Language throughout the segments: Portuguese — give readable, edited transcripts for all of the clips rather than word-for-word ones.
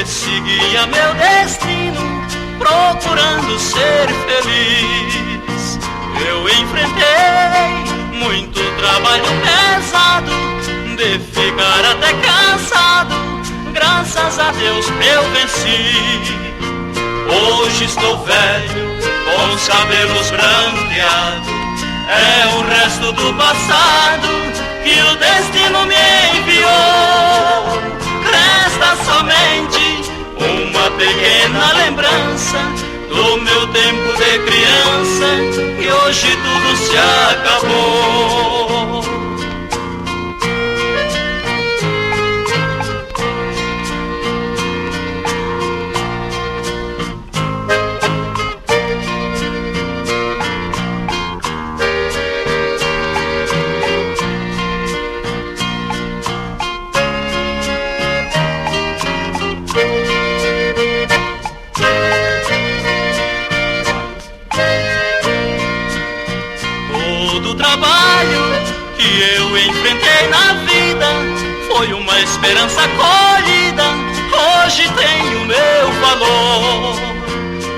seguia meu destino, procurando ser feliz. Eu enfrentei muito trabalho pesado, de ficar até cansado. Graças a Deus eu venci. Hoje estou velho, com os cabelos branqueados. É o resto do passado que o destino me enviou. Resta somente uma pequena lembrança do meu tempo de criança, e hoje tudo se acabou. Todo o trabalho que eu enfrentei na vida foi uma esperança colhida. Hoje tenho meu valor.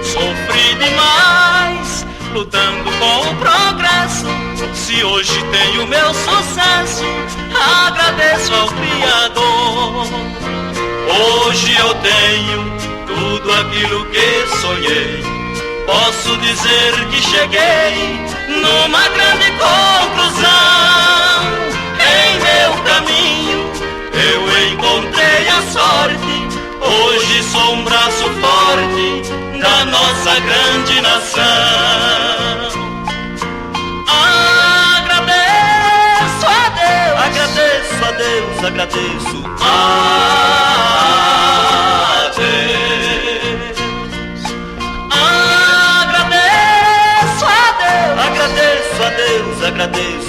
Sofri demais lutando com o progresso. Se hoje tenho meu sucesso, agradeço ao Criador. Hoje eu tenho tudo aquilo que sonhei. Posso dizer que cheguei numa grande conclusão. Em meu caminho eu encontrei a sorte. Hoje sou um braço forte da nossa grande nação. Agradeço a Deus, agradeço a Deus, agradeço a Deus. Agradeço a Deus, agradeço